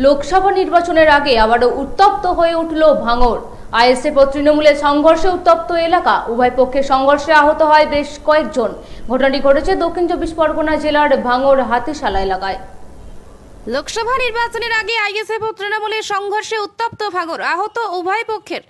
লোকসভা নির্বাচনের আগে আবারও উত্তপ্ত হয়ে উঠল ভাঙড়। আইএসএফ ও তৃণমূলের সংঘর্ষে উত্তপ্ত এলাকা, উভয় পক্ষের সংঘর্ষে আহত হয় বেশ কয়েকজন। ঘটনাটি ঘটেছে দক্ষিণ চব্বিশ পরগনা জেলার ভাঙড় হাতিশালা এলাকায়। লোকসভা নির্বাচনের আগে আইএসএফ ও তৃণমূলের সংঘর্ষে উত্তপ্ত ভাঙড়, আহত উভয় পক্ষের।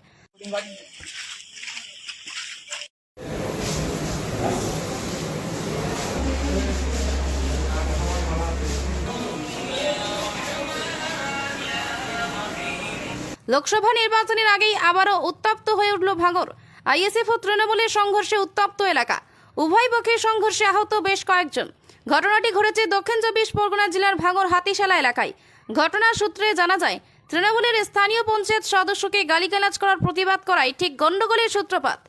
লোকসভা নির্বাচনের আগেই আবারও উত্তপ্ত হয়ে উঠল ভাঙড়। আইএসএফ ও তৃণমূলের সংঘর্ষে উত্তপ্ত এলাকা, উভয় পক্ষের সংঘর্ষে আহত বেশ কয়েকজন। ঘটনাটি ঘটেছে দক্ষিণ চব্বিশ পরগনা জেলার ভাঙড় হাতিশালা এলাকায়। ঘটনার সূত্রে জানা যায়, তৃণমূলের স্থানীয় পঞ্চায়েত সদস্যকে গালিগালাজ করার প্রতিবাদ করায় ঠিক গন্ডগোলের সূত্রপাত।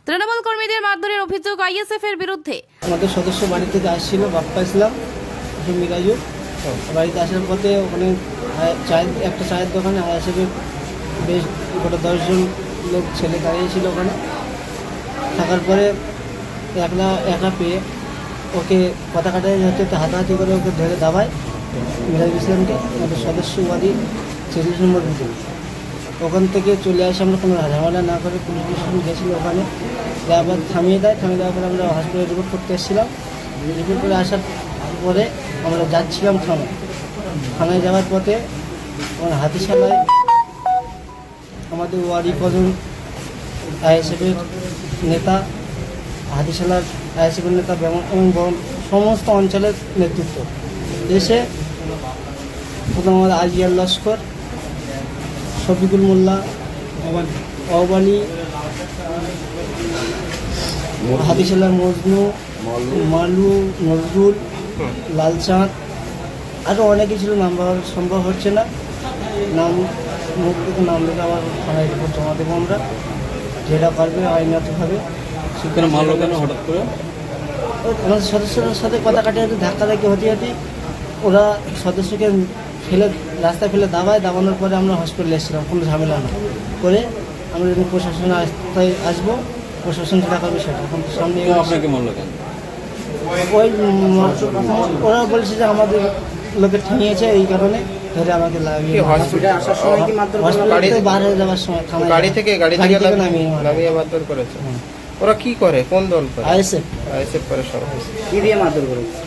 তৃণমূল কর্মীদের মারধরের অভিযোগ আইএসএফ এর বিরুদ্ধে। আমাদের সদস্য বাড়ি থেকে আসছিল, বাপ্পা ইসলাম মিরাজু। বাড়িতে আসার পথে ওখানে একটা চায়ের দোকানে আইএসএফের বেশ গোটা 10জন লোক ছেলে দাঁড়িয়েছিল ওখানে। থাকার পরে একলা পেয়ে ওকে কথা কাটাই হতে হাতাহাতি করে ওকে ধরে দাবায় মিরাজ ইসলামকে, আমাদের সদস্যবাদী 40 নম্বর বুথে। ওখান থেকে চলে আসে, আমরা কোনো ঝামেলা না করে পুলিশ স্টেশন গেছিলো ওখানে, আবার থামিয়ে দেওয়ার পরে আমরা হসপিটালে রিপোর্ট করতে এসেছিলাম। রিপোর্ট করে আসার পরে আমরা যাচ্ছিলাম থানায় যাওয়ার পথে আমার হাতিশালায় আমাদের ওয়ারি কজন আইএসএফের নেতা, হাতিশালার আইএসএফের নেতা এবং সমস্ত অঞ্চলের নেতৃত্ব এসে প্রথম আমাদের আজিয়ার লস্কর, শফিকুল মোল্লা, অবালি, হাতিশালার মজনু, মালু, নজরুল, লালচাঁদ, আরও অনেকে ছিল। নাম বলা সম্ভব হচ্ছে না, মুখ থেকে নাম লেখে আবার থানায় রিপোর্ট জমা দেবো আমরা, যেটা পারবে আইনগতভাবে। সেখানে মারলো কেন হঠাৎ করে? আমাদের সদস্যদের সাথে কথা কাটিয়ে ধাক্কাধাক্কি হতে ওরা সদস্যকে রাস্তায় ফেলে দাবানোর পরে আমরা হসপিটালে এসেছিলাম, কোনো ঝামেলা না করে। আমরা যখন প্রশাসনে আসবো, প্রশাসন যেটা করবে সেটা। এখন সামনে আপনাকে মারলো কেন? ওরা বলছে যে আমাদের লোকে ঠেঙিয়েছে, এই কারণে ধরে আমাকে লাগিয়ে হসপিটালে আসার সময় কি হসপিটালে বার হয়ে যাওয়ার সময় গাড়ি থেকে নামিয়ে মারধর করেছে? ওরা কি করে, কোন দল করে? আইএসএফ করে। সব কি দিয়ে মারধর করেছে?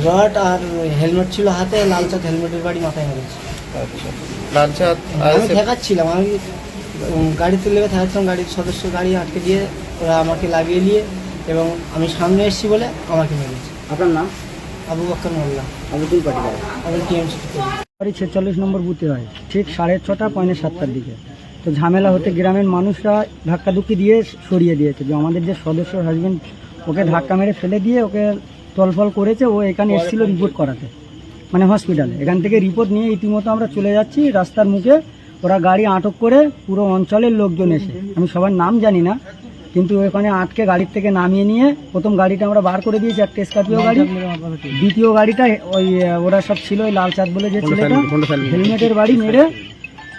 রড আর হেলমেট ছিল হাতে, লালচাঁদ হেলমেটের বাড়ি মাথায় মেরেছে। আচ্ছা, লালচাঁদ আমি ঠেকাচ্ছিলাম, আমি গাড়িতে লেগে থাকছিলাম, গাড়ির সদস্য গাড়ি আটকে দিয়ে ওরা আমাকে লাগিয়ে নিয়ে, এবং আমি সামনে এসেছি বলে আমাকে মেরেছে। আপনার নাম? আবু বকর মোল্লা। আমি কোন পার্টি? আমি টিএমসি। 46 নম্বর বুথে হয়, ঠিক 6:30 পৌনে 7টার দিকে। তো ঝামেলা হতে গ্রামের মানুষরা ধাক্কাধুক্কি দিয়ে সরিয়ে দিয়েছে। যে আমাদের যে সদস্য হাজবেন্ড, ওকে ধাক্কা মেরে ফেলে দিয়ে ওকে তলফল করেছে। ও এখানে এসেছিল রিপোর্ট করাতে, মানে হসপিটালে। এখান থেকে রিপোর্ট নিয়ে ইতিমধ্যে আমরা চলে যাচ্ছি। রাস্তার মুখে ওরা গাড়ি আটক করে, পুরো অঞ্চলের লোকজন এসে, আমি সবার নাম জানি না, কিন্তু ওখানে আটকে গাড়ির থেকে নামিয়ে নিয়ে প্রথম গাড়িটা আমরা বার করে দিয়েছি, একটা স্করপিও গাড়ি। দ্বিতীয় গাড়িটা ওই ওরা সব ছিল, ওই লালচাঁদ বলে যে ছেলেটা, হেলমেটের বাড়ি মেরে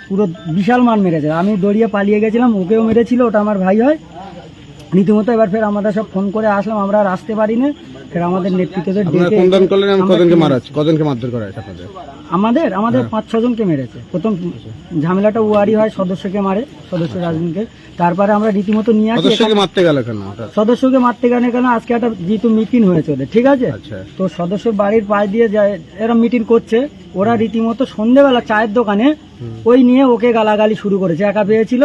পুরো বিশাল মান মেরেছে। আমি দৌড়িয়ে পালিয়ে গেছিলাম, ওকেও মেরেছিল, ওটা আমার ভাই হয় রীতিমতো। এবার ফের আমরা সব ফোন করে আসলাম, আমরা আর আসতে পারি না। ফের আমাদের নেতৃত্বদের ডেকে আমাদের 5-6 জনকে মেরেছে। প্রথম ঝামেলাটা ওয়ারি হয়, সদস্যকে মারে, সদস্য রাজনীতিকে। তারপরে আমরা রীতিমতো নিয়ে আসি। সদস্যকে মারতে গেলে কেন, আজকে একটা যেহেতু মিটিং হয়েছে ওদের, ঠিক আছে, তো সদস্য বাড়ির পাশ দিয়ে যায়, এরা মিটিং করছে। ওরা রীতিমতো সন্ধ্যেবেলা চায়ের দোকানে ওই নিয়ে ওকে গালাগালি শুরু করেছে। একা পেয়েছিল,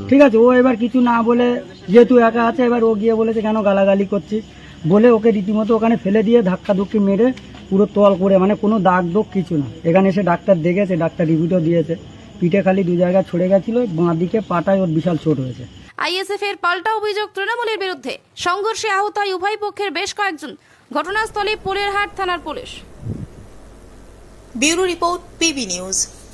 ঠিক আছে। ও এবার কিছু না বলে, যেহেতু একা আছে, এবার ও গিয়ে বলেছে কেন গালাগালি করছিস বলে ওকে রীতিমতো ওখানে ফেলে দিয়ে ধাক্কাধুক্কি মেরে পুরো তল করে, মানে কোনো দাগ দোগ কিছু না। এখানে এসে ডাক্তার দেখেছে, ডাক্তার রিভিউও দিয়েছে। পিঠে খালি 2 জায়গায় ছড়ে গেছিল, বাঁ দিকে পাটায় ওর বিশাল চোট হয়েছে। আইএসএফ এর পাল্টা অভিযোগ তৃণমূলের বিরুদ্ধে। সংঘর্ষে আহত হয় উভয় পক্ষের বেশ কয়েকজন। ঘটনাস্থলে পোলেরহাট থানার police. Bureau report, PB news.